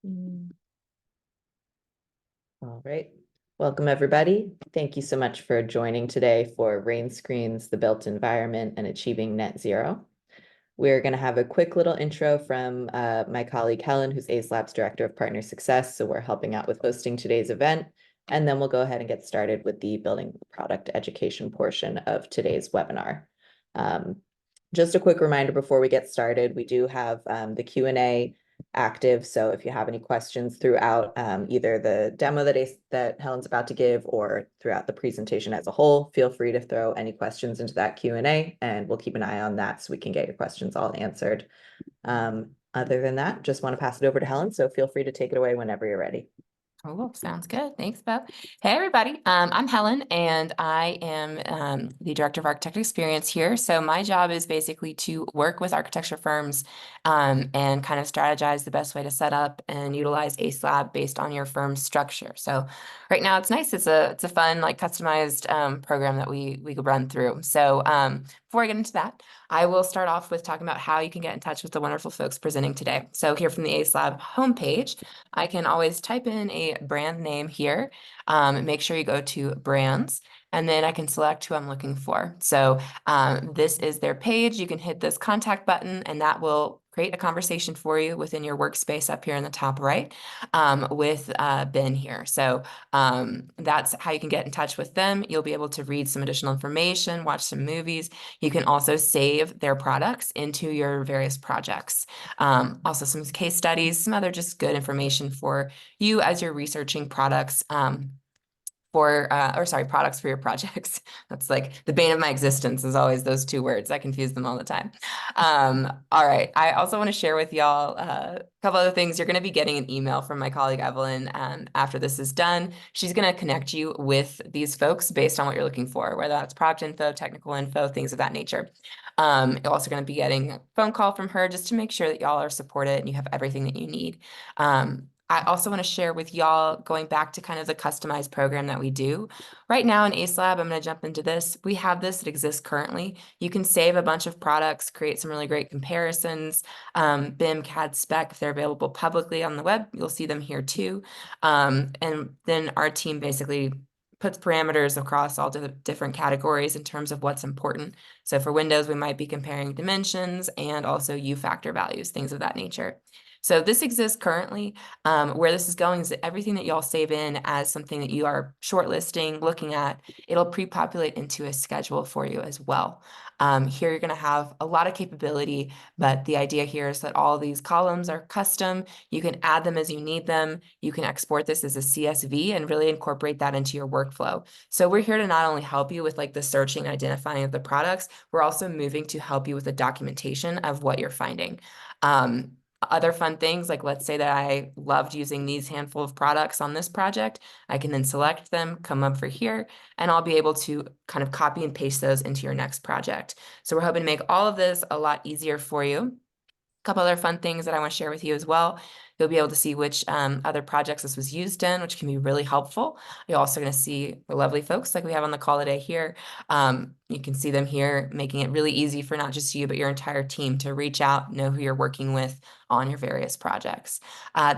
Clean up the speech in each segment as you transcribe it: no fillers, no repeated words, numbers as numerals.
All right. Welcome, everybody. Thank you so much for joining today for Rainscreens, the Built Environment, and Achieving Net Zero. We're going to have a quick little intro from my colleague Helen, who's Acelab's Director of Partner Success. So we're helping out with hosting today's event. And then we'll go ahead and get started with the building product education portion of today's webinar. Just a quick reminder before we get started, we do have the Q&A active. So if you have any questions throughout either the demo that Helen's about to give or throughout the presentation as a whole, feel free to throw any questions into that Q&A and we'll keep an eye on that so we can get your questions all answered. Other than that, just want to pass it over to Helen. So feel free to take it away whenever you're ready. Oh, sounds good. Thanks, Beth. Hey, everybody. I'm Helen, and I am the Director of Architect Experience here. So my job is basically to work with architecture firms and kind of strategize the best way to set up and utilize Acelab based on your firm's structure. So right now it's nice. It's a fun, like customized program that we could run through. So before I get into that, I will start off with talking about how you can get in touch with the wonderful folks presenting today. So here from the Acelab homepage, I can always type in a brand name here. Make sure you go to brands, and then I can select who I'm looking for. So this is their page. You can hit this contact button, and that will create a conversation for you within your workspace up here in the top right with Ben here. So that's how you can get in touch with them. You'll be able to read some additional information, watch some movies. You can also save their products into your various projects. Also some case studies, some other just good information for you as you're researching products products for your projects. That's like the bane of my existence is always those two words. I confuse them all the time. All right. I also want to share with y'all a couple other things. You're going to be getting an email from my colleague Evelyn after this is done. She's going to connect you with these folks based on what you're looking for, whether that's product info, technical info, things of that nature. You're also going to be getting a phone call from her just to make sure that y'all are supported and you have everything that you need. I also want to share with y'all, going back to kind of the customized program that we do. Right now in Acelab, I'm going to jump into this. We have this that exists currently. You can save a bunch of products, create some really great comparisons, BIM, CAD, spec, if they're available publicly on the web, you'll see them here too. And then our team basically puts parameters across all the different categories in terms of what's important. So for Windows, we might be comparing dimensions and also U-factor values, things of that nature. So this exists currently. Where this is going is that everything that y'all save in as something that you are shortlisting, looking at, it'll pre-populate into a schedule for you as well. Here you're going to have a lot of capability, but the idea here is that all these columns are custom. You can add them as you need them. You can export this as a CSV and really incorporate that into your workflow. So we're here to not only help you with like the searching and identifying of the products, we're also moving to help you with the documentation of what you're finding. Other fun things, like let's say that I loved using these handful of products on this project, I can then select them, come up for here, and I'll be able to kind of copy and paste those into your next project. So we're hoping to make all of this a lot easier for you. A couple other fun things that I want to share with you as well. You'll be able to see which other projects this was used in, which can be really helpful. You're also going to see the lovely folks like we have on the call today here. You can see them here, making it really easy for not just you, but your entire team to reach out, know who you're working with on your various projects.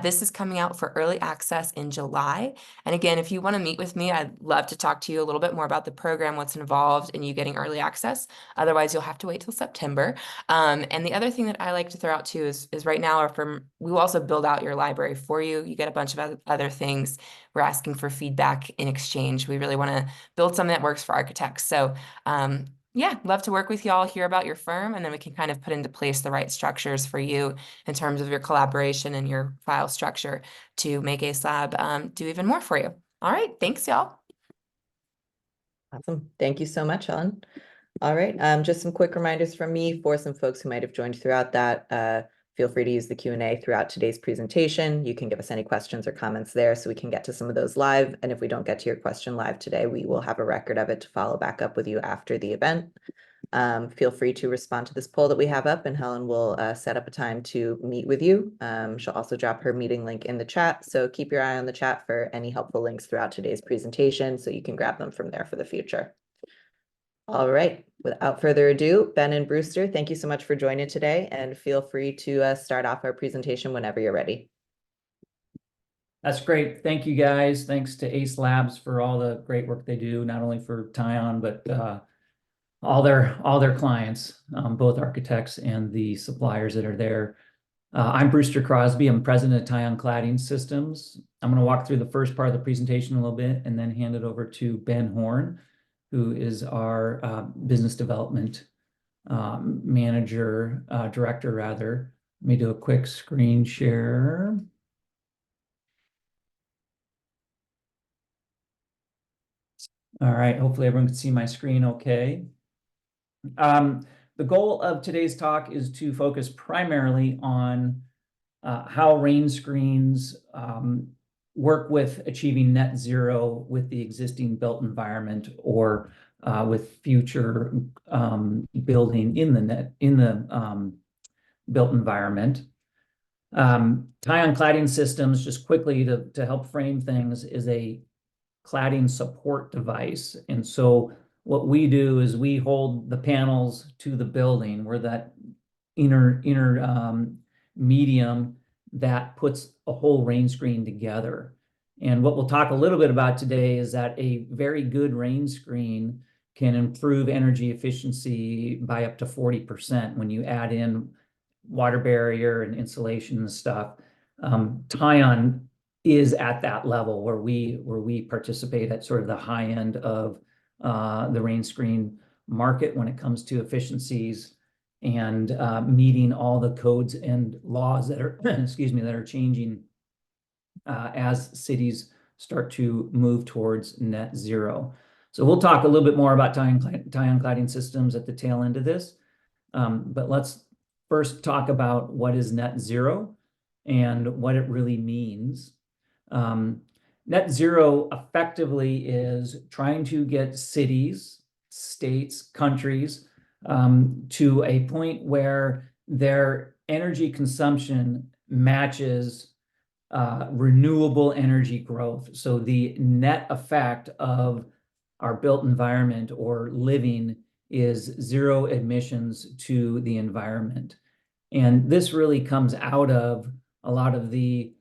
This is coming out for early access in July. And again, if you want to meet with me, I'd love to talk to you a little bit more about the program, what's involved in you getting early access. Otherwise, you'll have to wait till September. And the other thing that I like to throw out too is right now, we will also build out your library for you. You get a bunch of other things. We're asking for feedback in exchange. We really want to build something that works for architects. So yeah, love to work with y'all, hear about your firm, and then we can kind of put into place the right structures for you in terms of your collaboration and your file structure to make Acelab do even more for you. All right, thanks, y'all. Awesome. Thank you so much, Helen. All right, just some quick reminders from me for some folks who might have joined throughout that. Feel free to use the Q&A throughout today's presentation. You can give us any questions or comments there so we can get to some of those live. And if we don't get to your question live today, we will have a record of it to follow back up with you after the event. Feel free to respond to this poll that we have up, and Helen will set up a time to meet with you. She'll also drop her meeting link in the chat. So keep your eye on the chat for any helpful links throughout today's presentation so you can grab them from there for the future. All right, without further ado, Ben and Brewster, thank you so much for joining today, and feel free to start off our presentation whenever you're ready. That's great. Thank you, guys. Thanks to Acelab for all the great work they do, not only for Tion, but all their clients, both architects and the suppliers that are there. I'm Brewster Crosby. I'm president of Tion Cladding Systems. I'm going to walk through the first part of the presentation a little bit and then hand it over to Ben Horn, who is our business development director rather. Let me do a quick screen share. All right, hopefully everyone can see my screen okay. The goal of today's talk is to focus primarily on how Rainscreens work with achieving net zero with the existing built environment or with future building in the built environment. Tion Cladding Systems, just quickly to help frame things, is a cladding support device. And so what we do is we hold the panels to the building. We're that inner medium that puts a whole rain screen together. And what we'll talk a little bit about today is that a very good rain screen can improve energy efficiency by up to 40% when you add in water barrier and insulation and stuff. Tion is at that level where we participate at sort of the high end of the rain screen market when it comes to efficiencies and meeting all the codes and laws that are excuse me, that are changing as cities start to move towards net zero. So we'll talk a little bit more about Tion Cladding Systems at the tail end of this. But let's first talk about what is net zero and what it really means. Net zero effectively is trying to get cities, states, countries to a point where their energy consumption matches renewable energy growth. So the net effect of our built environment or living is zero emissions to the environment. And this really comes out of a lot of the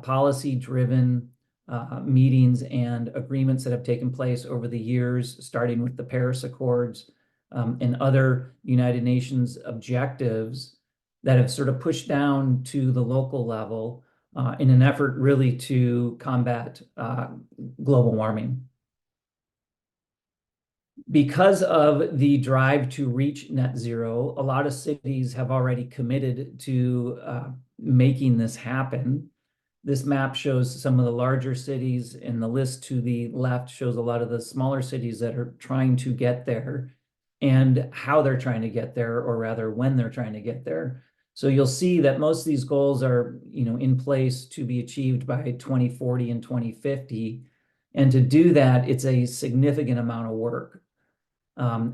policy-driven meetings and agreements that have taken place over the years, starting with the Paris Accords and other United Nations objectives that have sort of pushed down to the local level in an effort really to combat global warming. Because of the drive to reach net zero, a lot of cities have already committed to making this happen. This map shows some of the larger cities, and the list to the left shows a lot of the smaller cities that are trying to get there and how they're trying to get there, or rather when they're trying to get there. So you'll see that most of these goals are, in place to be achieved by 2040 and 2050. And to do that, it's a significant amount of work. And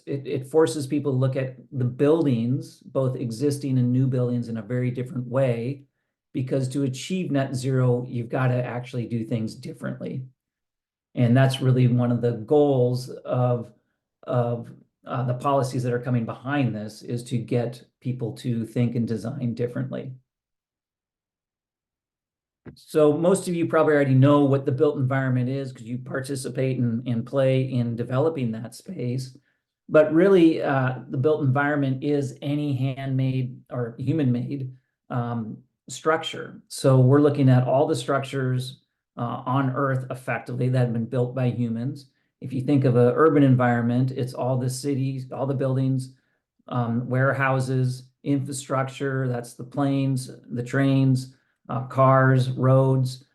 it forces people to look at the buildings, both existing and new buildings, in a very different way, because to achieve net zero, you've got to actually do things differently. And that's really one of the goals of the policies that are coming behind this, is to get people to think and design differently. So most of you probably already know what the built environment is because you participate and play in developing that space. But really, the built environment is any handmade or human-made structure. So we're looking at all the structures on Earth effectively that have been built by humans. If you think of an urban environment, it's all the cities, all the buildings, warehouses, infrastructure, that's the planes, the trains, cars, roads,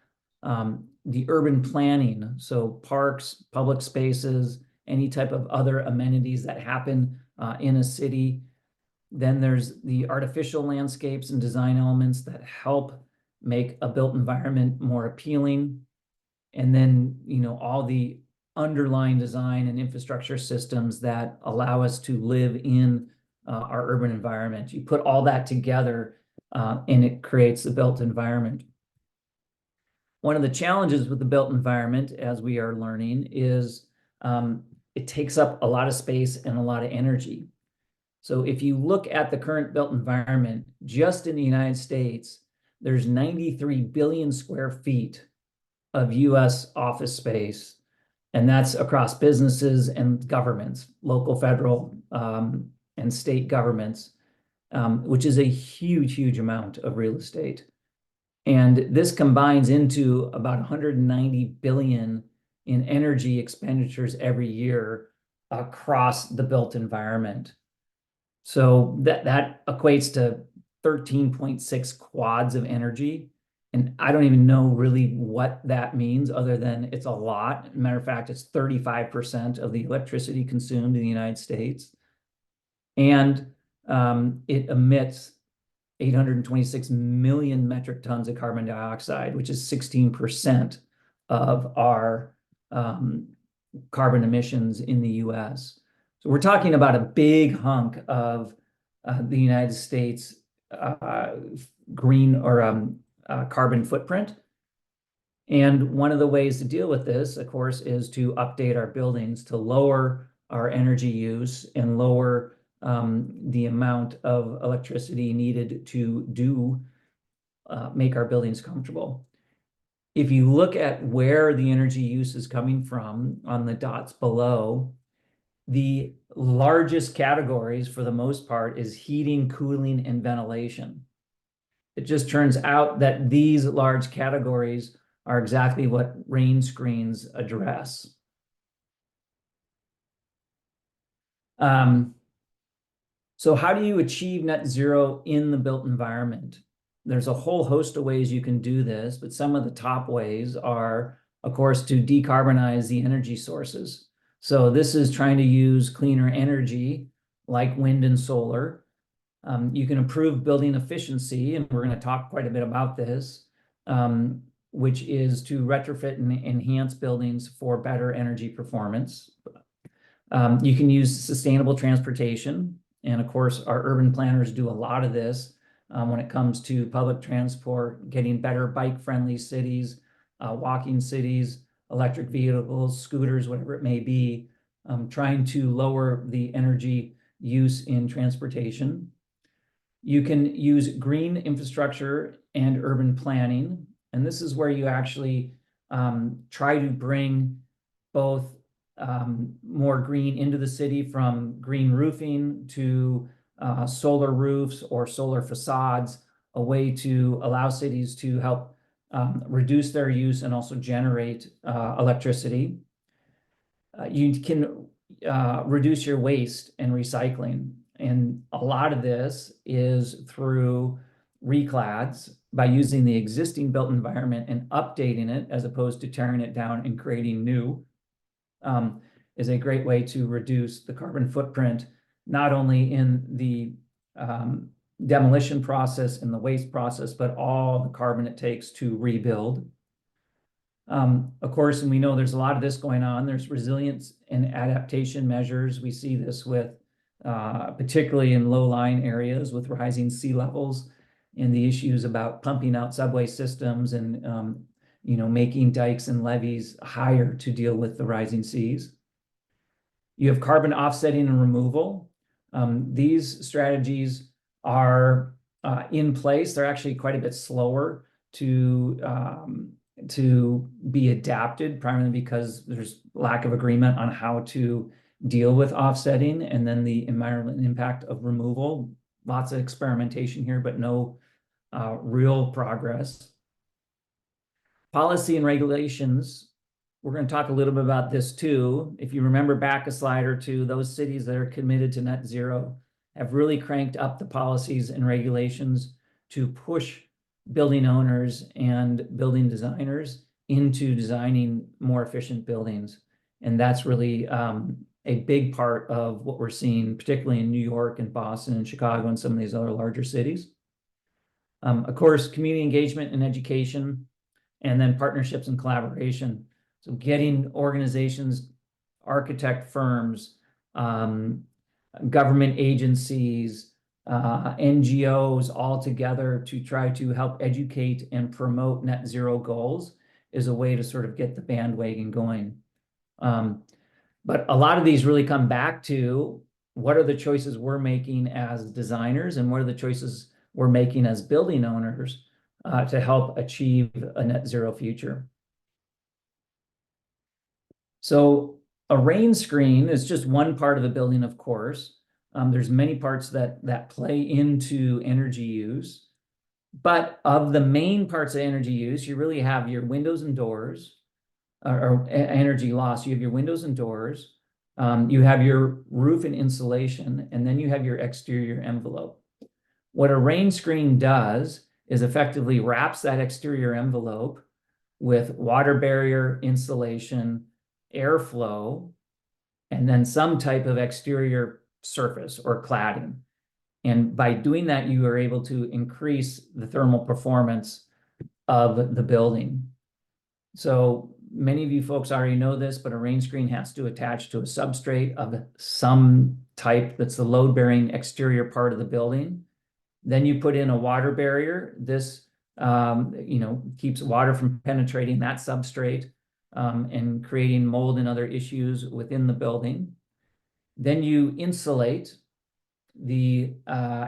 the urban planning, so parks, public spaces, any type of other amenities that happen in a city. Then there's the artificial landscapes and design elements that help make a built environment more appealing. And then, all the underlying design and infrastructure systems that allow us to live in our urban environment. You put all that together and it creates the built environment. One of the challenges with the built environment, as we are learning, is it takes up a lot of space and a lot of energy. So if you look at the current built environment, just in the United States, there's 93 billion square feet of US office space, and that's across businesses and governments, local, federal, and state governments, which is a huge, huge amount of real estate. And this combines into about 190 billion in energy expenditures every year across the built environment. So that equates to 13.6 quads of energy. And I don't even know really what that means other than it's a lot. Matter of fact, it's 35% of the electricity consumed in the United States. And it emits 826 million metric tons of carbon dioxide, which is 16% of our carbon emissions in the US. So we're talking about a big hunk of the United States green or carbon footprint. And one of the ways to deal with this, of course, is to update our buildings to lower our energy use and lower the amount of electricity needed to make our buildings comfortable. If you look at where the energy use is coming from on the dots below, the largest categories for the most part is heating, cooling, and ventilation. It just turns out that these large categories are exactly what Rainscreens address. So how do you achieve net zero in the built environment? There's a whole host of ways you can do this, but some of the top ways are, of course, to decarbonize the energy sources. So this is trying to use cleaner energy like wind and solar. You can improve building efficiency, and we're going to talk quite a bit about this, which is to retrofit and enhance buildings for better energy performance. You can use sustainable transportation. And of course, our urban planners do a lot of this when it comes to public transport, getting better bike-friendly cities, walking cities, electric vehicles, scooters, whatever it may be, trying to lower the energy use in transportation. You can use green infrastructure and urban planning. And this is where you actually try to bring both more green into the city, from green roofing to solar roofs or solar facades, a way to allow cities to help reduce their use and also generate electricity. You can reduce your waste and recycling. And a lot of this is through reclads, by using the existing built environment and updating it as opposed to tearing it down and creating new. Is a great way to reduce the carbon footprint, not only in the demolition process and the waste process, but all the carbon it takes to rebuild. Of course, and we know there's a lot of this going on. There's resilience and adaptation measures. We see this with, particularly in low-lying areas with rising sea levels, and the issues about pumping out subway systems and making dikes and levees higher to deal with the rising seas. You have carbon offsetting and removal. These strategies are in place. They're actually quite a bit slower to be adapted, primarily because there's lack of agreement on how to deal with offsetting, and then the environmental impact of removal. Lots of experimentation here, but no real progress. Policy and regulations, we're going to talk a little bit about this too. If you remember back a slide or two, those cities that are committed to net zero have really cranked up the policies and regulations to push building owners and building designers into designing more efficient buildings. And that's really a big part of what we're seeing, particularly in New York and Boston and Chicago and some of these other larger cities. Of course, community engagement and education, and then partnerships and collaboration. So getting organizations, architect firms, government agencies, NGOs all together to try to help educate and promote net zero goals is a way to sort of get the bandwagon going. But a lot of these really come back to what are the choices we're making as designers and what are the choices we're making as building owners to help achieve a net zero future. So a rain screen is just one part of the building, of course. There's many parts that play into energy use. But of the main parts of energy use, you really have your windows and doors, or energy loss. You have your windows and doors, you have your roof and insulation, and then you have your exterior envelope. What a rain screen does is effectively wraps that exterior envelope with water barrier, insulation, airflow, and then some type of exterior surface or cladding. And by doing that, you are able to increase the thermal performance of the building. So many of you folks already know this, but a rain screen has to attach to a substrate of some type that's the load-bearing exterior part of the building. Then you put in a water barrier. This keeps water from penetrating that substrate and creating mold and other issues within the building. Then you insulate the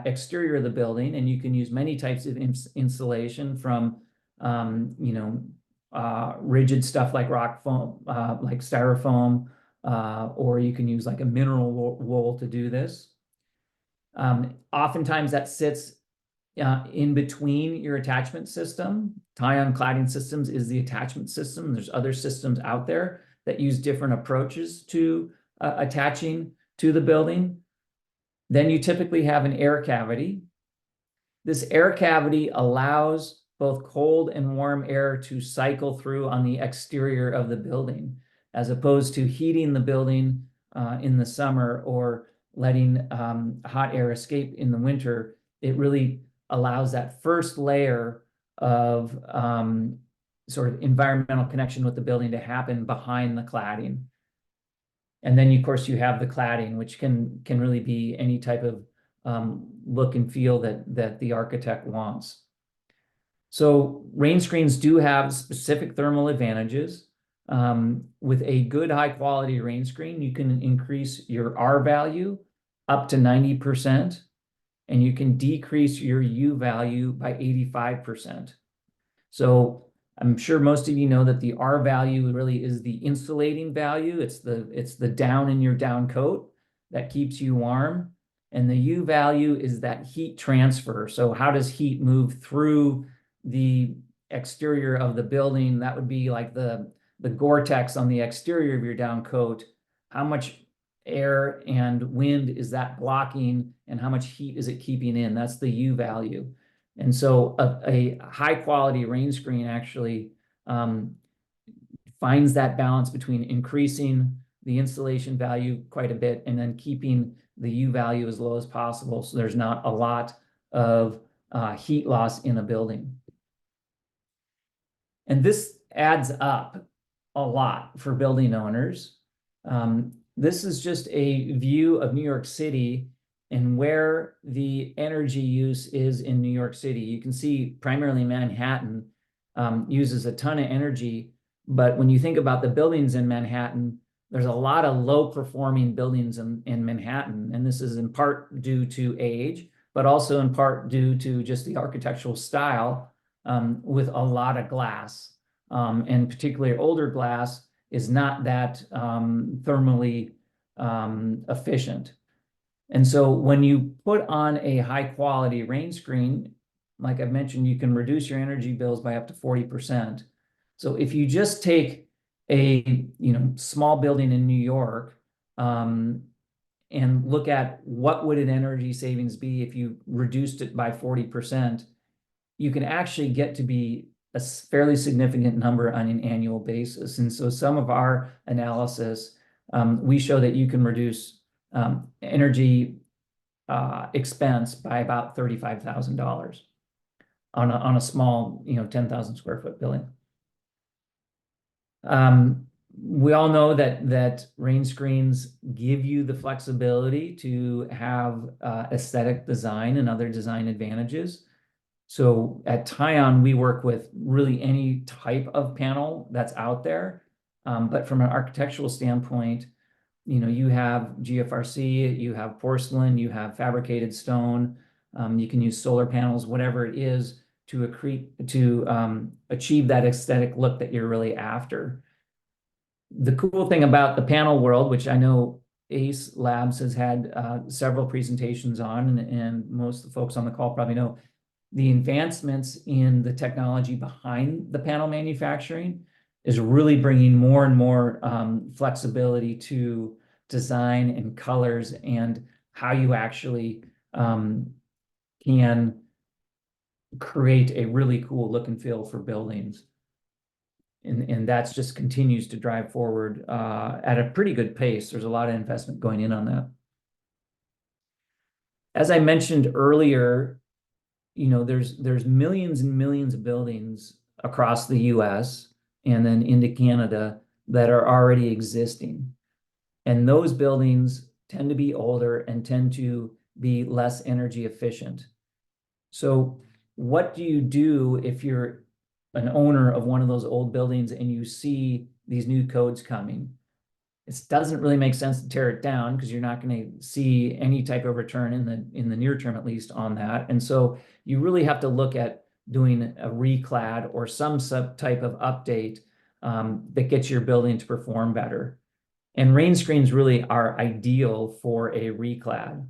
exterior of the building, and you can use many types of insulation from rigid stuff like rock foam, like styrofoam, or you can use like a mineral wool to do this. Oftentimes that sits in between your attachment system. Tion Cladding Systems is the attachment system. There's other systems out there that use different approaches to attaching to the building. Then you typically have an air cavity. This air cavity allows both cold and warm air to cycle through on the exterior of the building, as opposed to heating the building in the summer or letting hot air escape in the winter. It really allows that first layer of sort of environmental connection with the building to happen behind the cladding. And then, of course, you have the cladding, which can really be any type of look and feel that the architect wants. So rain screens do have specific thermal advantages. With a good high quality rain screen, you can increase your R value up to 90%, and you can decrease your U value by 85%. So I'm sure most of you know that the R value really is the insulating value. It's the down in your down coat that keeps you warm. And the U value is that heat transfer. So how does heat move through the exterior of the building? That would be like the Gore-Tex on the exterior of your down coat. How much air and wind is that blocking, and how much heat is it keeping in? That's the U value. And so a high quality rain screen actually finds that balance between increasing the insulation value quite a bit and then keeping the U value as low as possible, so there's not a lot of heat loss in a building. And this adds up a lot for building owners. This is just a view of New York City and where the energy use is in New York City. You can see primarily Manhattan uses a ton of energy, but when you think about the buildings in Manhattan, there's a lot of low performing buildings in Manhattan. And this is in part due to age, but also in part due to just the architectural style with a lot of glass. And particularly older glass is not that thermally efficient. And so when you put on a high quality rain screen, like I've mentioned, you can reduce your energy bills by up to 40%. So if you just take a small building in New York and look at what would an energy savings be if you reduced it by 40%, you can actually get to be a fairly significant number on an annual basis. And so some of our analysis, we show that you can reduce energy expense by about $35,000 on a small 10,000 square foot building. We all know that rain screens give you the flexibility to have aesthetic design and other design advantages. So at Tion, we work with really any type of panel that's out there. But from an architectural standpoint, you have GFRC, you have porcelain, you have fabricated stone, you can use solar panels, whatever it is. to achieve that aesthetic look that you're really after. The cool thing about the panel world, which I know ACE Labs has had several presentations on, and most of the folks on the call probably know, the advancements in the technology behind the panel manufacturing is really bringing more and more flexibility to design and colors and how you actually can create a really cool look and feel for buildings. And that's just continues to drive forward at a pretty good pace. There's a lot of investment going in on that. As I mentioned earlier, there's millions and millions of buildings across the US and then into Canada that are already existing. And those buildings tend to be older and tend to be less energy efficient. So what do you do if you're an owner of one of those old buildings and you see these new codes coming? It doesn't really make sense to tear it down because you're not going to see any type of return in the near term, at least on that. And so you really have to look at doing a reclad or some type of update that gets your building to perform better. And Rainscreens really are ideal for a reclad.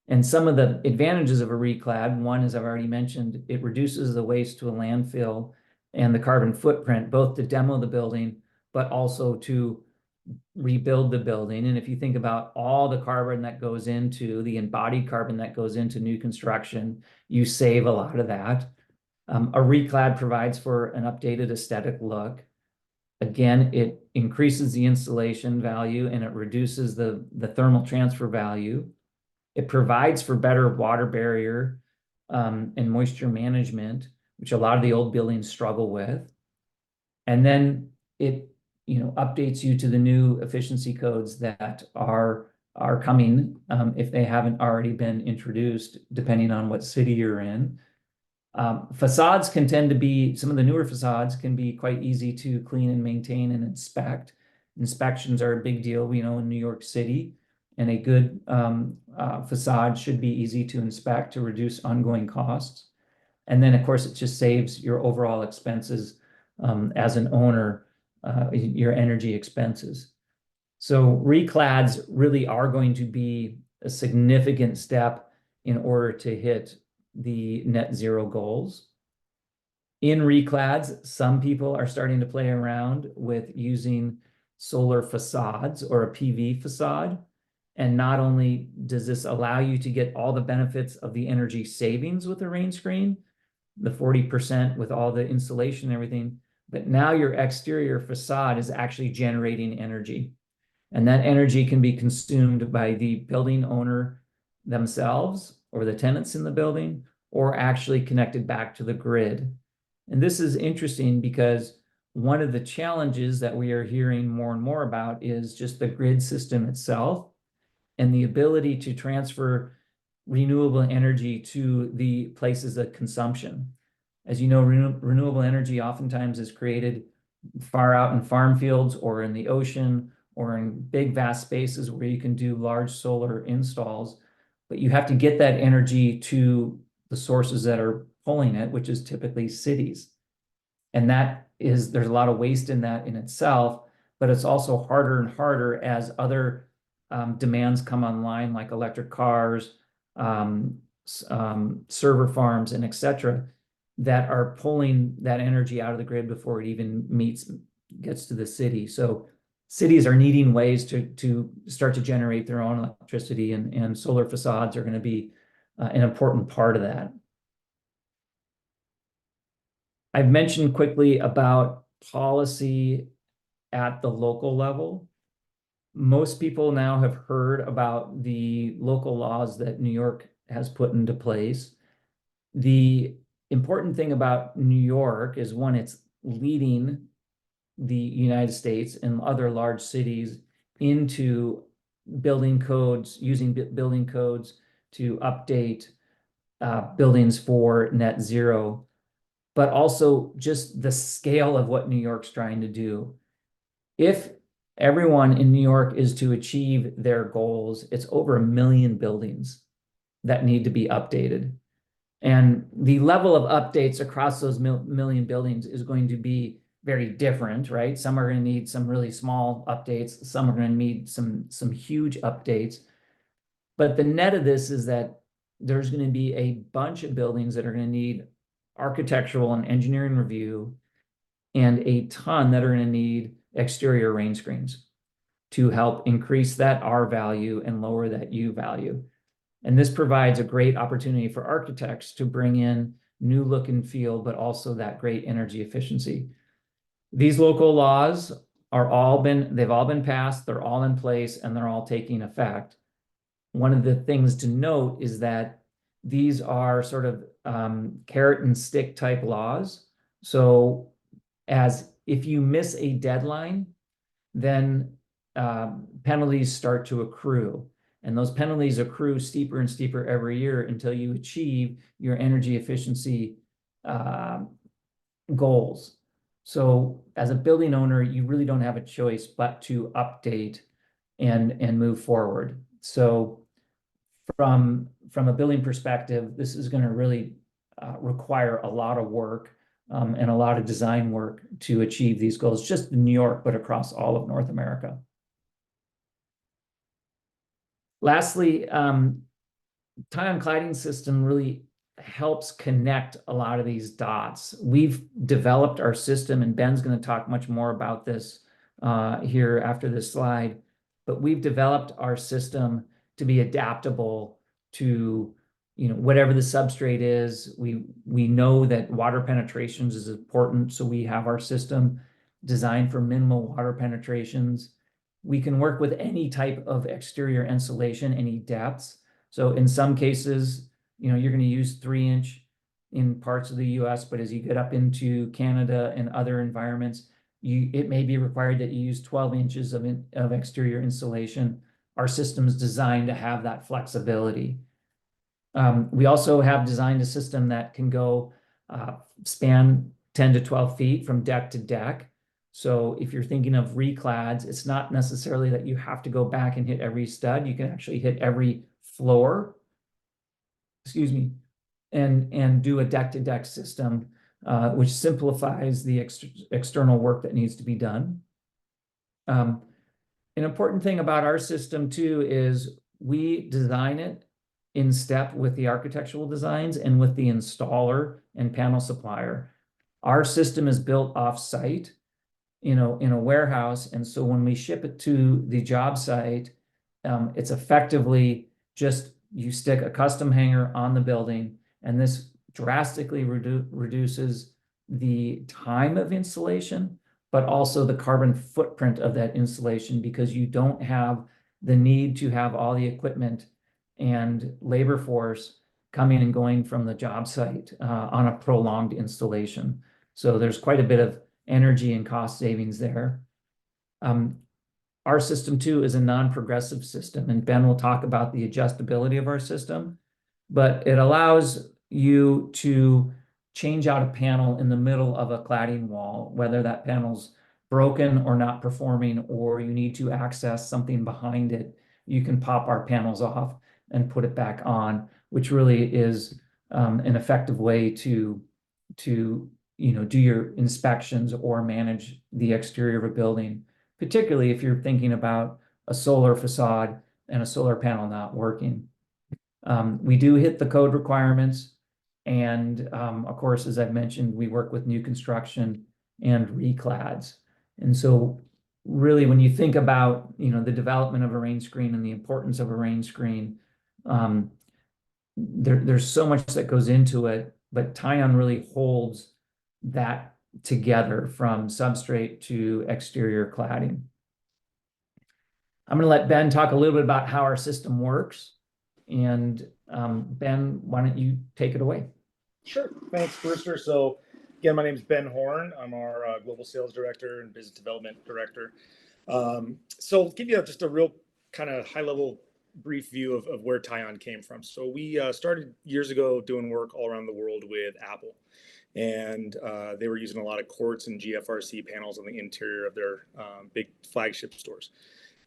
And some of the advantages of a reclad, one, as I've already mentioned, it reduces the waste to a landfill and the carbon footprint, both to demo the building, but also to rebuild the building. And if you think about all the carbon that goes into the embodied carbon that goes into new construction, you save a lot of that. A reclad provides for an updated aesthetic look. Again, it increases the insulation value and it reduces the thermal transfer value. It provides for better water barrier and moisture management, which a lot of the old buildings struggle with. And then it updates you to the new efficiency codes that are coming if they haven't already been introduced, depending on what city you're in. Facades can tend to be, some of the newer facades can be quite easy to clean and maintain and inspect. Inspections are a big deal, in New York City, and a good facade should be easy to inspect to reduce ongoing costs. And then, of course, it just saves your overall expenses as an owner, your energy expenses. So reclads really are going to be a significant step in order to hit the net zero goals. In reclads, some people are starting to play around with using solar facades or a PV facade. And not only does this allow you to get all the benefits of the energy savings with a rain screen, the 40% with all the insulation and everything, but now your exterior facade is actually generating energy. And that energy can be consumed by the building owner themselves or the tenants in the building, or actually connected back to the grid. And this is interesting because one of the challenges that we are hearing more and more about is just the grid system itself and the ability to transfer renewable energy to the places of consumption. As you know, renewable energy oftentimes is created far out in farm fields or in the ocean or in big, vast spaces where you can do large solar installs. But you have to get that energy to the sources that are pulling it, which is typically cities. And there's a lot of waste in that in itself, but it's also harder and harder as other demands come online, like electric cars, server farms, and et cetera, that are pulling that energy out of the grid before it even gets to the city. So cities are needing ways to start to generate their own electricity, and solar facades are going to be an important part of that. I've mentioned quickly about policy at the local level. Most people now have heard about the local laws that New York has put into place. The important thing about New York is, one, it's leading the United States and other large cities into building codes, using building codes to update buildings for net zero, but also just the scale of what New York's trying to do. If everyone in New York is to achieve their goals, it's over 1 million buildings that need to be updated. And the level of updates across those million buildings is going to be very different, right? Some are going to need some really small updates. Some are going to need some huge updates. But the net of this is that there's going to be a bunch of buildings that are going to need architectural and engineering review, and a ton that are going to need exterior rain screens to help increase that R value and lower that U value. And this provides a great opportunity for architects to bring in new look and feel, but also that great energy efficiency. These local laws they've all been passed, they're all in place, and they're all taking effect. One of the things to note is that these are sort of carrot and stick type laws. So as if you miss a deadline, then penalties start to accrue. And those penalties accrue steeper and steeper every year until you achieve your energy efficiency goals. So as a building owner, you really don't have a choice but to update and move forward. So from a building perspective, this is going to really require a lot of work and a lot of design work to achieve these goals, just in New York, but across all of North America. Lastly, Tion Cladding System really helps connect a lot of these dots. We've developed our system, and Ben's going to talk much more about this here after this slide, but we've developed our system to be adaptable to whatever the substrate is. We know that water penetrations is important, so we have our system designed for minimal water penetrations. We can work with any type of exterior insulation, any depths. So in some cases, you're going to use 3-inch in parts of the US, but as you get up into Canada and other environments, it may be required that you use 12 inches of exterior insulation. Our system is designed to have that flexibility. We also have designed a system that can go span 10 to 12 feet from deck to deck. So if you're thinking of reclads, it's not necessarily that you have to go back and hit every stud. You can actually hit every floor, and do a deck-to-deck system, which simplifies the external work that needs to be done. An important thing about our system too is we design it in step with the architectural designs and with the installer and panel supplier. Our system is built off-site, in a warehouse, and so when we ship it to the job site, it's effectively just you stick a custom hanger on the building, and this drastically reduces the time of installation, but also the carbon footprint of that installation, because you don't have the need to have all the equipment and labor force coming and going from the job site on a prolonged installation. So there's quite a bit of energy and cost savings there. Our system too is a non-progressive system, and Ben will talk about the adjustability of our system, but it allows you to change out a panel in the middle of a cladding wall, whether that panel's broken or not performing, or you need to access something behind it. You can pop our panels off and put it back on, which really is an effective way to do your inspections or manage the exterior of a building, particularly if you're thinking about a solar facade and a solar panel not working. We do hit the code requirements, and of course, as I've mentioned, we work with new construction and reclads. And so really, when you think about the development of a rain screen and the importance of a rain screen, there's so much that goes into it, but Tion really holds that together from substrate to exterior cladding. I'm going to let Ben talk a little bit about how our system works. And Ben, why don't you take it away? Sure. Thanks, Brewster. So again, my name is Ben Horn. I'm our Global Sales Director and Business Development Director. So I'll give you just a real kind of high-level brief view of where Tion came from. So we started years ago doing work all around the world with Apple. And they were using a lot of quartz and GFRC panels on the interior of their big flagship stores.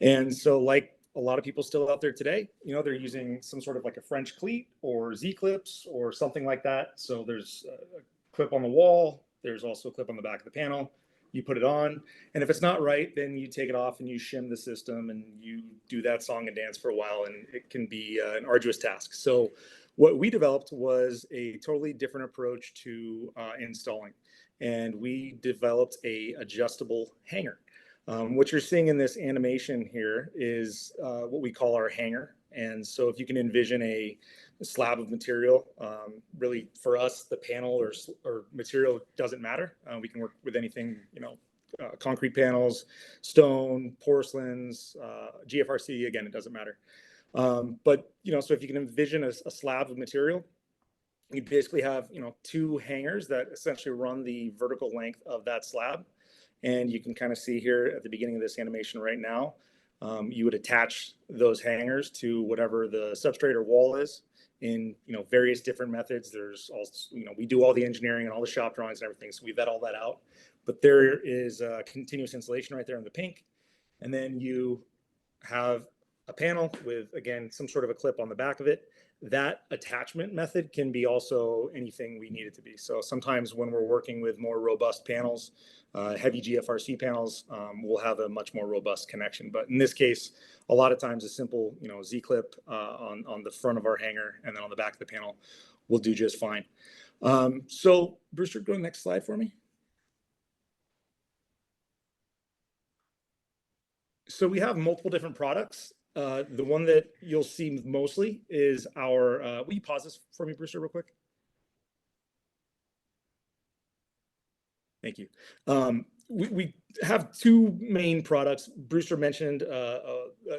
And so like a lot of people still out there today, you know, they're using some sort of like a French cleat or Z-clips or something like that. So there's a clip on the wall. There's also a clip on the back of the panel. You put it on, and if it's not right, then you take it off and you shim the system and you do that song and dance for a while, and it can be an arduous task. So what we developed was a totally different approach to installing, and we developed a adjustable hanger. What you're seeing in this animation here is what we call our hanger. And so if you can envision a slab of material, really for us, the panel or material doesn't matter. We can work with anything, you know, concrete panels, stone, porcelains, GFRC, again, it doesn't matter. But, you know, so if you can envision a slab of material, you basically have, you know, two hangers that essentially run the vertical length of that slab. And you can kind of see here at the beginning of this animation right now, you would attach those hangers to whatever the substrate or wall is in, you know, various different methods. There's also, you know, we do all the engineering and all the shop drawings and everything, so we vet all that out. But there is a continuous installation right there in the pink. And then you have a panel with, again, some sort of a clip on the back of it. That attachment method can be also anything we need it to be. So sometimes when we're working with more robust panels, heavy GFRC panels, we'll have a much more robust connection. But in this case, a lot of times a simple, you know, Z-clip on the front of our hanger and then on the back of the panel will do just fine. So Brewster, go to the next slide for me. So we have multiple different products. The one that you'll see mostly is our, will you pause this for me, Brewster, real quick? Thank you. We have two main products. Brewster mentioned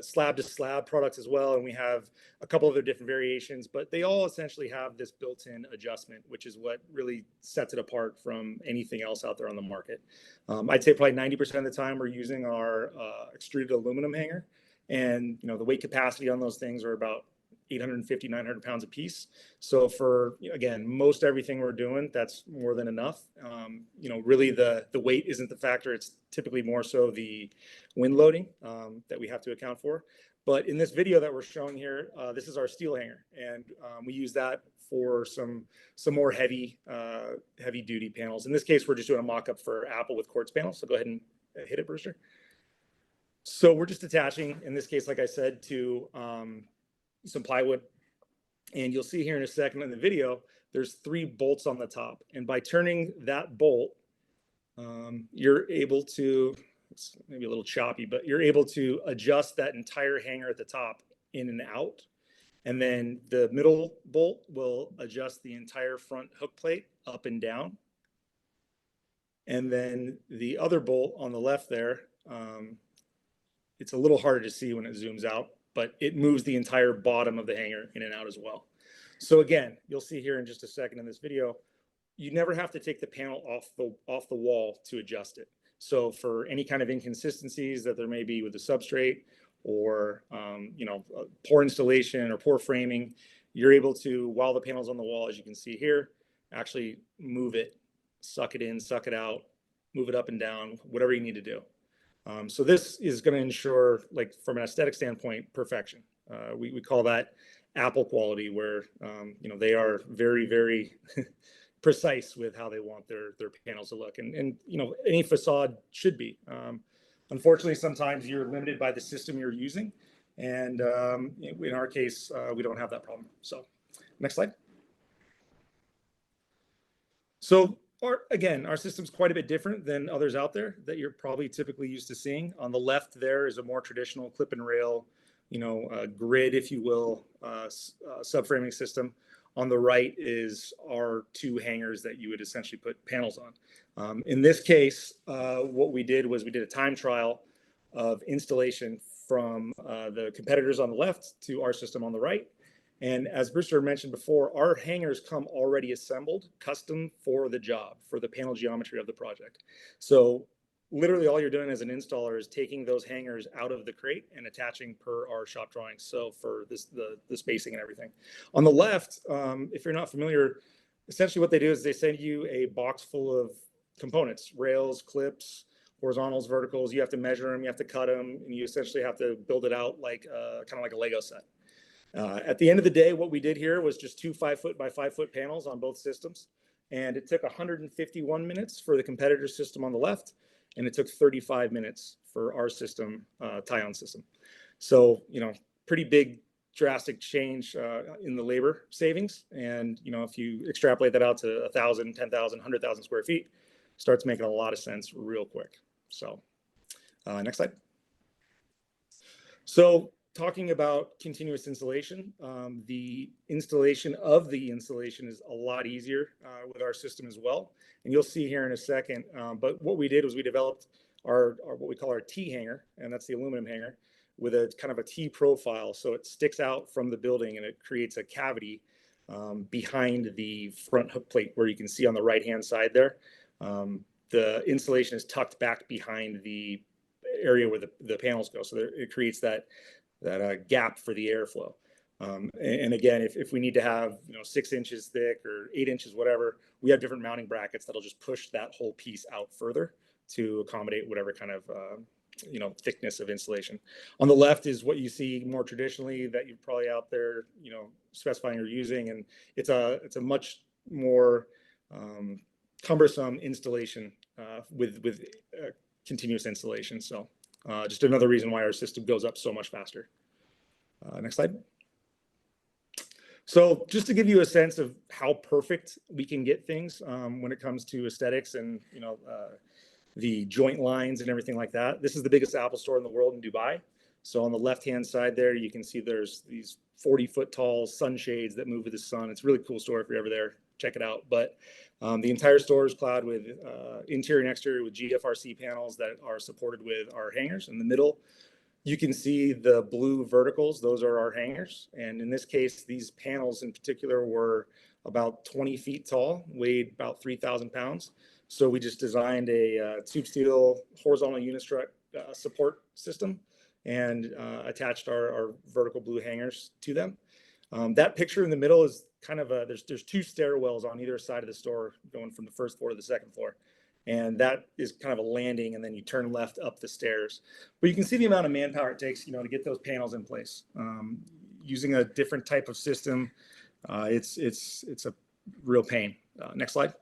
slab to slab products as well, and we have a couple other different variations, but they all essentially have this built-in adjustment, which is what really sets it apart from anything else out there on the market. I'd say probably 90% of the time we're using our extruded aluminum hanger, and you know the weight capacity on those things are about 850, 900 pounds a piece. So for, again, most everything we're doing, that's more than enough. You know, really the weight isn't the factor. It's typically more so the wind loading that we have to account for. But in this video that we're showing here, this is our steel hanger. And we use that for some more heavy duty panels. In this case, we're just doing a mock-up for Apple with quartz panels. So go ahead and hit it, Brewster. So we're just attaching, in this case, like I said, to some plywood, and you'll see here in a second in the video there's 3 bolts on the top, and by turning that bolt you're able to, it's maybe a little choppy, but you're able to adjust that entire hanger at the top in and out, and then the middle bolt will adjust the entire front hook plate up and down, and then the other bolt on the left there, it's a little harder to see when it zooms out, but it moves the entire bottom of the hanger in and out as well. So again, you'll see here in just a second in this video, you never have to take the panel off the wall to adjust it. So for any kind of inconsistencies that there may be with the substrate or you know, poor installation or poor framing, you're able to, while the panel's on the wall, as you can see here, actually move it, suck it in, suck it out, move it up and down, whatever you need to do. So this is going to ensure, like from an aesthetic standpoint, perfection. We call that Apple quality, where you know, they are very, very precise with how they want their panels to look, and you know, any facade should be. Unfortunately, sometimes you're limited by the system you're using, and in our case, we don't have that problem. So, next slide. So. Again, our system's quite a bit different than others out there that you're probably typically used to seeing. On the left there is a more traditional clip and rail, you know, grid, if you will, subframing system. On the right is our 2 hangers that you would essentially put panels on. In this case, what we did was we did a time trial of installation from the competitors on the left to our system on the right. And as Brewster mentioned before, our hangers come already assembled, custom for the job, for the panel geometry of the project. So literally all you're doing as an installer is taking those hangers out of the crate and attaching per our shop drawings. So for this, the spacing and everything. On the left, if you're not familiar, essentially what they do is they send you a box full of components, rails, clips, horizontals, verticals. You have to measure them, you have to cut them, and you essentially have to build it out like kind of like a Lego set. At the end of the day, what we did here was just 2 5-foot by 5-foot panels on both systems. And it took 151 minutes for the competitor system on the left, and it took 35 minutes for our system, Tion system. So, pretty big drastic change in the labor savings. And, if you extrapolate that out to 1,000, 10,000, 100,000 square feet, starts making a lot of sense real quick. So next slide. So talking about continuous installation, the installation of the installation is a lot easier with our system as well. And you'll see here in a second, but what we did was we developed our what we call our T hanger, and that's the aluminum hanger, with a kind of a T profile. So it sticks out from the building and it creates a cavity behind the front hook plate, where you can see on the right-hand side there. The insulation is tucked back behind the area where the panels go. So it creates that gap for the airflow. And again, if we need to have 6 inches thick or 8 inches, whatever, we have different mounting brackets that'll just push that whole piece out further to accommodate whatever kind of thickness of insulation. On the left is what you see more traditionally that you're probably out there specifying or using, and it's a much more cumbersome installation with continuous installation. So just another reason why our system goes up so much faster. Next slide. So just to give you a sense of how perfect we can get things when it comes to aesthetics and the joint lines and everything like that. This is the biggest Apple store in the world in Dubai. So on the left-hand side there, you can see there's these 40-foot tall sunshades that move with the sun. It's a really cool store. If you're ever there, check it out. But the entire store is clad with interior and exterior with GFRC panels that are supported with our hangers. In the middle, you can see the blue verticals. Those are our hangers. And in this case, these panels in particular were about 20 feet tall, weighed about 3,000 pounds. So we just designed a tube steel horizontal unistrut support system and attached our vertical blue hangers to them. That picture in the middle is kind of there's 2 stairwells on either side of the store going from the first floor to the second floor. And that is kind of a landing, and then you turn left up the stairs. But you can see the amount of manpower it takes, to get those panels in place. Using a different type of system, it's a real pain. Next slide.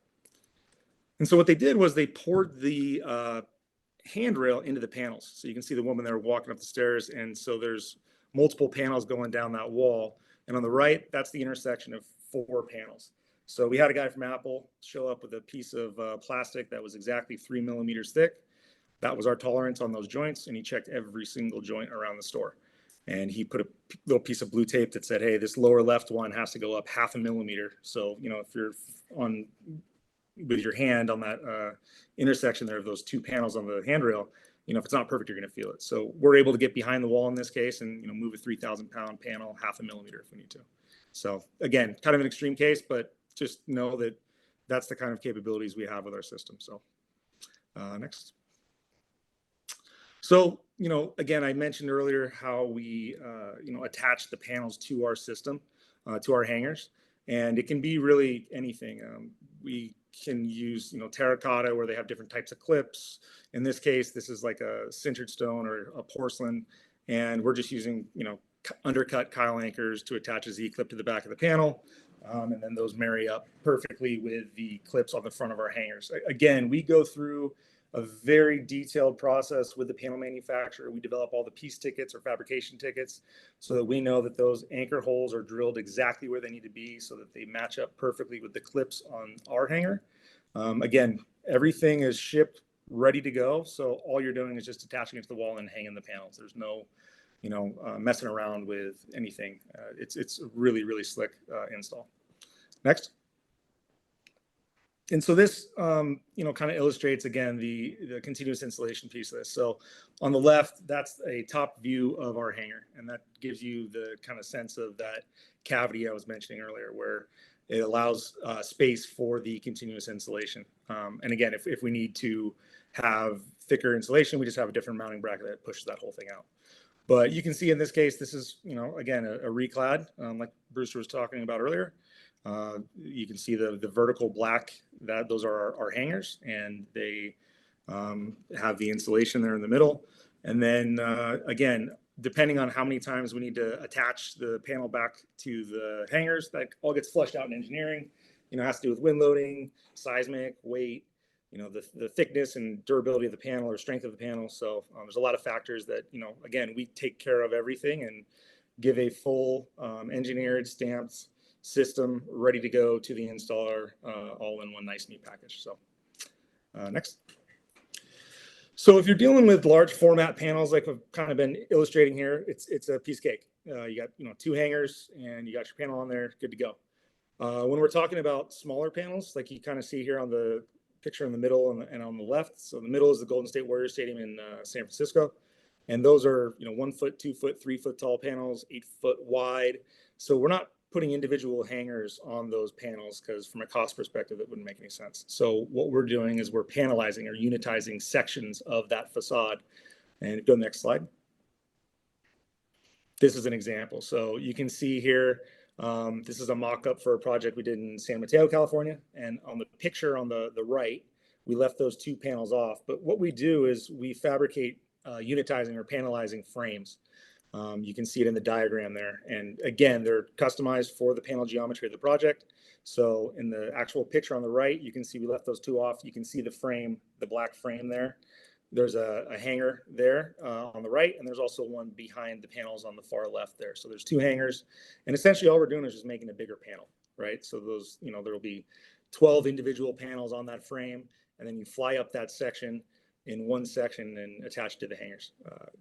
And so what they did was they poured the handrail into the panels. So you can see the woman there walking up the stairs. And so there's multiple panels going down that wall. And on the right, that's the intersection of 4 panels. So we had a guy from Apple show up with a piece of plastic that was exactly 3 millimeters thick. That was our tolerance on those joints. And he checked every single joint around the store. And he put a little piece of blue tape that said, hey, this lower left one has to go up 0.5 millimeter. So, if you're on with your hand on that intersection there of those 2 panels on the handrail, if it's not perfect, you're going to feel it. So we're able to get behind the wall in this case and move a 3,000-pound panel 0.5 millimeter if we need to. So again, kind of an extreme case, but just know that that's the kind of capabilities we have with our system. So next. So again, I mentioned earlier how we attach the panels to our system, to our hangers, and it can be really anything. We can use terracotta, where they have different types of clips. In this case, this is like a sintered stone or a porcelain, and we're just using undercut Kyle anchors to attach a Z clip to the back of the panel, and then those marry up perfectly with the clips on the front of our hangers. Again, we go through a very detailed process with the panel manufacturer. We develop all the piece tickets or fabrication tickets so that we know that those anchor holes are drilled exactly where they need to be so that they match up perfectly with the clips on our hanger. Again, everything is shipped ready to go. So all you're doing is just attaching it to the wall and hanging the panels. There's no, messing around with anything. It's a really, really slick install. Next. And so this, kind of illustrates, again, the continuous installation piece of this. So on the left, that's a top view of our hanger. And that gives you the kind of sense of that cavity I was mentioning earlier, where it allows space for the continuous installation. And again, if we need to have thicker insulation, we just have a different mounting bracket that pushes that whole thing out. But you can see in this case, this is, again, a reclad, like Brewster was talking about earlier. You can see the vertical black, those are our hangers, and they have the insulation there in the middle. And then again, depending on how many times we need to attach the panel back to the hangers, that all gets flushed out in engineering. Has to do with wind loading, seismic, weight, the thickness and durability of the panel or strength of the panel. So there's a lot of factors that, again, we take care of everything and give a full engineered, stamped system ready to go to the installer, all in one nice neat package. So next. So if you're dealing with large format panels, like I've kind of been illustrating here, it's a piece of cake. You got 2 hangers and you got your panel on there, good to go. When we're talking about smaller panels, like you kind of see here on the picture in the middle and on the left. So the middle is the Golden State Warriors Stadium in San Francisco. And those are, 1 foot, 2 foot, 3 foot tall panels, 8 foot wide. So we're not putting individual hangers on those panels because from a cost perspective, it wouldn't make any sense. So what we're doing is we're panelizing or unitizing sections of that facade. And go next slide. This is an example. So you can see here, this is a mock-up for a project we did in San Mateo, California. And on the picture on the right, we left those 2 panels off. But what we do is we fabricate unitizing or panelizing frames. You can see it in the diagram there. And again, they're customized for the panel geometry of the project. So in the actual picture on the right, you can see we left those 2 off. You can see the frame, the black frame there. There's a hanger there on the right, and there's also one behind the panels on the far left there. So there's 2 hangers, and essentially all we're doing is just making a bigger panel, right? So those, there will be 12 individual panels on that frame, and then you fly up that section in one section and attach to the hangers.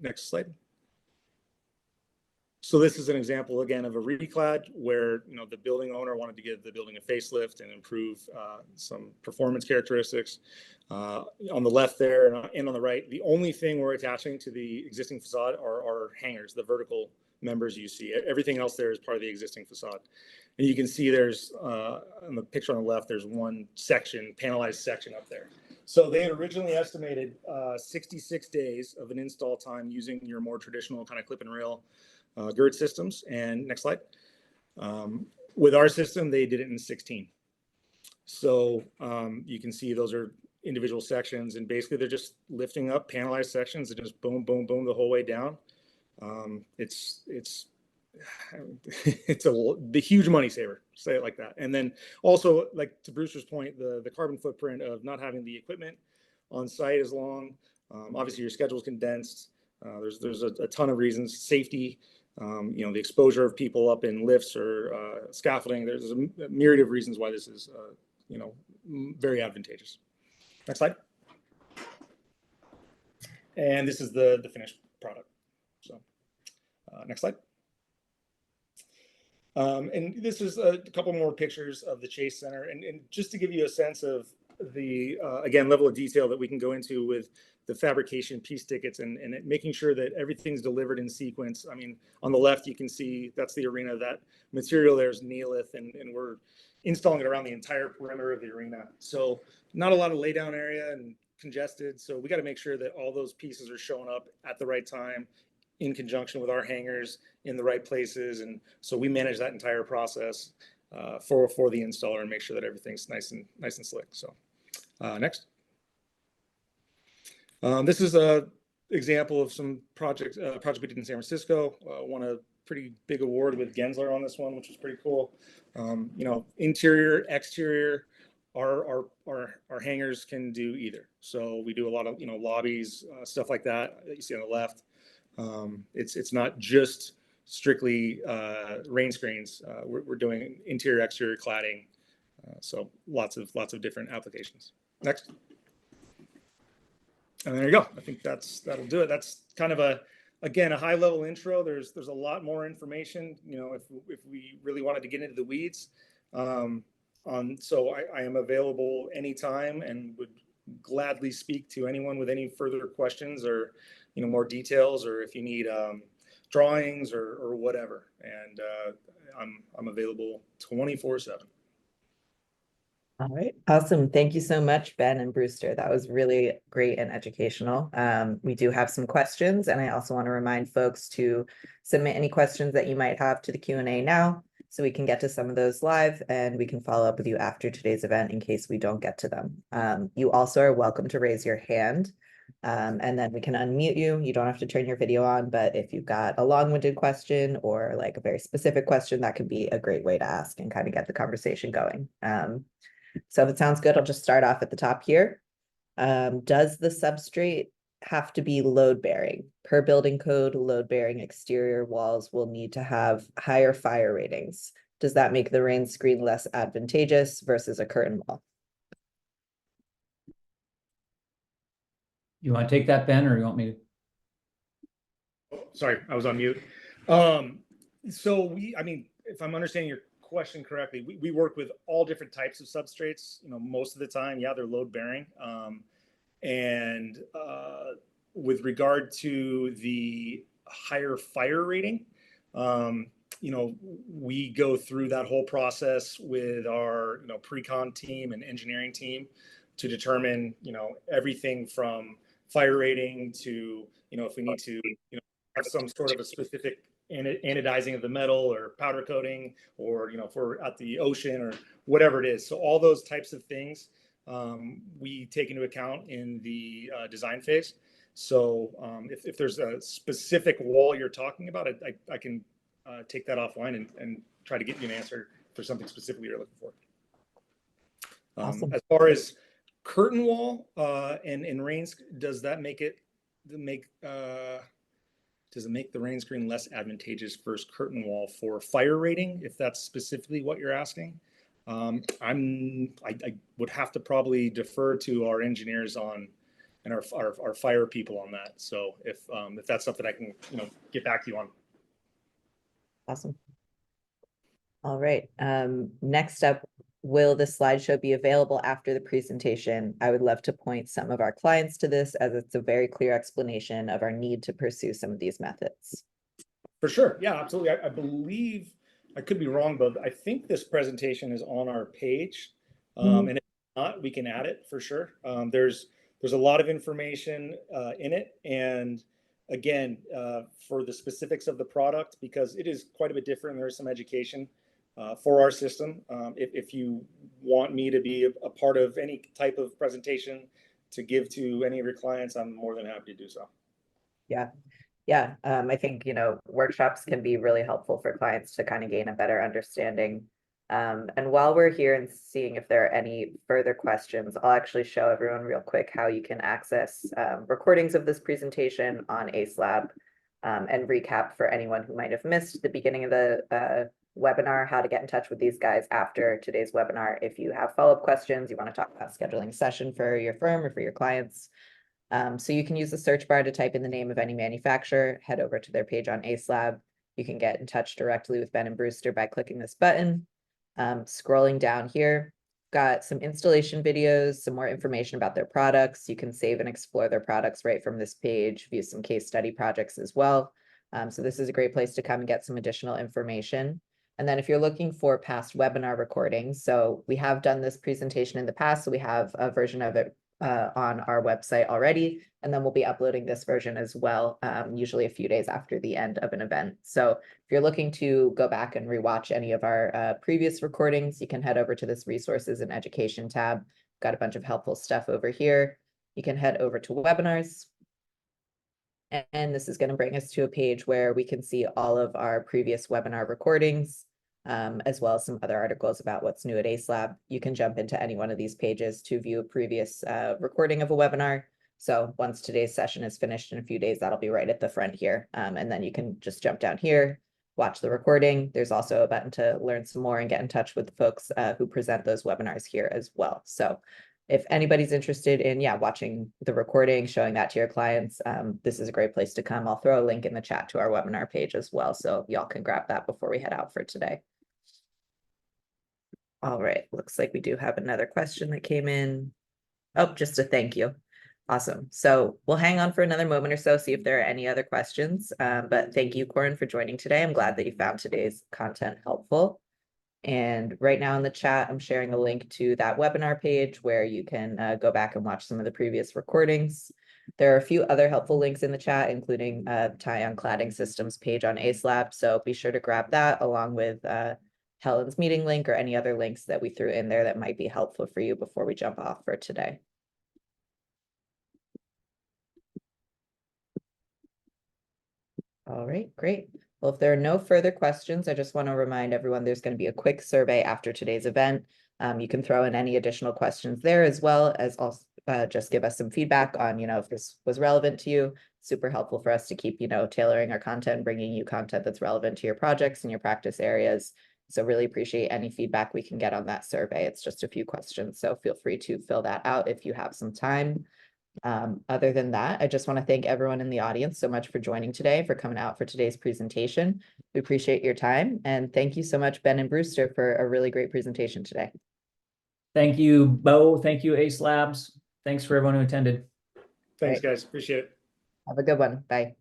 Next slide. So this is an example again of a reclad where the building owner wanted to give the building a facelift and improve some performance characteristics. On the left there and on the right, the only thing we're attaching to the existing facade are hangers, the vertical members you see. Everything else there is part of the existing facade. And you can see there's on the picture on the left, there's one section, panelized section up there. So they had originally estimated 66 days of an install time using your more traditional kind of clip and rail gird systems. And next slide. With our system, they did it in 16. So you can see those are individual sections, and basically they're just lifting up panelized sections and just boom, boom, boom the whole way down. It's the huge money saver, say it like that. And then also, like to Brewster's point, the carbon footprint of not having the equipment on site as long. Obviously, your schedule is condensed. There's a ton of reasons. Safety, the exposure of people up in lifts or scaffolding. There's a myriad of reasons why this is, very advantageous. Next slide. And this is the finished product. So next slide. And this is a couple more pictures of the Chase Center. And just to give you a sense of the, again, level of detail that we can go into with the fabrication piece tickets and making sure that everything's delivered in sequence. I mean, on the left, you can see that's the arena. That material there is neolith, and we're installing it around the entire perimeter of the arena. So not a lot of laydown area and congested. So we got to make sure that all those pieces are showing up at the right time in conjunction with our hangers in the right places. And so we manage that entire process for the installer and make sure that everything's nice and slick. So next. This is a example of some project we did in San Francisco. Won a pretty big award with Gensler on this one, which was pretty cool. Interior, exterior, our hangers can do either. So we do a lot of lobbies, stuff like that you see on the left. It's not just strictly rain screens. We're doing interior, exterior cladding. So lots of different applications. Next. And there you go. I think that'll do it. That's kind of a high level intro. There's a lot more information, if we really wanted to get into the weeds. So I am available anytime and would gladly speak to anyone with any further questions or, more details, or if you need drawings or whatever. And I'm available 24/7. All right, awesome. Thank you so much, Ben and Brewster. That was really great and educational. We do have some questions, and I also want to remind folks to submit any questions that you might have to the Q&A now. so we can get to some of those live, and we can follow up with you after today's event in case we don't get to them. You also are welcome to raise your hand, and then we can unmute you. You don't have to turn your video on, but if you've got a long-winded question or like a very specific question, that could be a great way to ask and kind of get the conversation going. So if it sounds good, I'll just start off at the top here. Does the substrate have to be load bearing? Per building code, load bearing exterior walls will need to have higher fire ratings. Does that make the rain screen less advantageous versus a curtain wall? You want to take that, Ben, or you want me to? Sorry, I was on mute. So I mean, if I'm understanding your question correctly, we work with all different types of substrates. You know, most of the time, yeah, they're load bearing. And with regard to the higher fire rating, you know, we go through that whole process with our, you know, pre-con team and engineering team to determine, you know, everything from fire rating to, you know, if we need to, you know, have some sort of a specific anodizing of the metal or powder coating, or, you know, if we're at the ocean or whatever it is. So all those types of things we take into account in the design phase. So if there's a specific wall you're talking about, I can take that offline and try to get you an answer for something specifically you're looking for. Awesome. As far as curtain wall and rains, does that make it does it make the rain screen less advantageous versus curtain wall for fire rating, if that's specifically what you're asking? I would have to probably defer to our engineers and our fire people on that. So if that's something I can, you know, get back to you on. Awesome. All right. Next up, will the slideshow be available after the presentation? I would love to point some of our clients to this, as it's a very clear explanation of our need to pursue some of these methods. For sure. Yeah, absolutely. I believe, I could be wrong, but I think this presentation is on our page. And if not, we can add it for sure. There's a lot of information in it. And again, for the specifics of the product, because it is quite a bit different, there's some education for our system. If you want me to be a part of any type of presentation to give to any of your clients, I'm more than happy to do so. Yeah. Yeah, I think, you know, workshops can be really helpful for clients to kind of gain a better understanding. And while we're here and seeing if there are any further questions, I'll actually show everyone real quick how you can access recordings of this presentation on Acelab, and recap for anyone who might have missed the beginning of the webinar, how to get in touch with these guys after today's webinar. If you have follow-up questions, you want to talk about scheduling a session for your firm or for your clients. So you can use the search bar to type in the name of any manufacturer, head over to their page on Acelab. You can get in touch directly with Ben and Brewster by clicking this button. Scrolling down here, got some installation videos, some more information about their products. You can save and explore their products right from this page, view some case study projects as well. So this is a great place to come and get some additional information. And then if you're looking for past webinar recordings, so we have done this presentation in the past, so we have a version of it on our website already, and then we'll be uploading this version as well, usually a few days after the end of an event. So if you're looking to go back and rewatch any of our previous recordings, you can head over to this resources and education tab. Got a bunch of helpful stuff over here. You can head over to webinars. And this is going to bring us to a page where we can see all of our previous webinar recordings, as well as some other articles about what's new at Acelab. You can jump into any one of these pages to view a previous recording of a webinar. So once today's session is finished in a few days, that'll be right at the front here. And then you can just jump down here, watch the recording. There's also a button to learn some more and get in touch with the folks who present those webinars here as well. So if anybody's interested in, watching the recording, showing that to your clients, this is a great place to come. I'll throw a link in the chat to our webinar page as well, so y'all can grab that before we head out for today. All right, looks like we do have another question that came in. Oh, just a thank you. Awesome. So we'll hang on for another moment or so, see if there are any other questions. But thank you, Corin, for joining today. I'm glad that you found today's content helpful. And right now in the chat, I'm sharing a link to that webinar page where you can go back and watch some of the previous recordings. There are a few other helpful links in the chat, including Tion Cladding Systems page on Acelab. So be sure to grab that along with Helen's meeting link or any other links that we threw in there that might be helpful for you before we jump off for today. All right, great. Well, if there are no further questions, I just want to remind everyone there's going to be a quick survey after today's event. You can throw in any additional questions there, as well as also just give us some feedback on, if this was relevant to you. Super helpful for us to keep, tailoring our content, bringing you content that's relevant to your projects and your practice areas. So really appreciate any feedback we can get on that survey. It's just a few questions, so feel free to fill that out if you have some time. Other than that, I just want to thank everyone in the audience so much for joining today, for coming out for today's presentation. We appreciate your time, and thank you so much, Ben and Brewster, for a really great presentation today. Thank you, Bo. Thank you, Acelabs. Thanks for everyone who attended. Thanks, Right. guys. Appreciate it. Have a good one. Bye.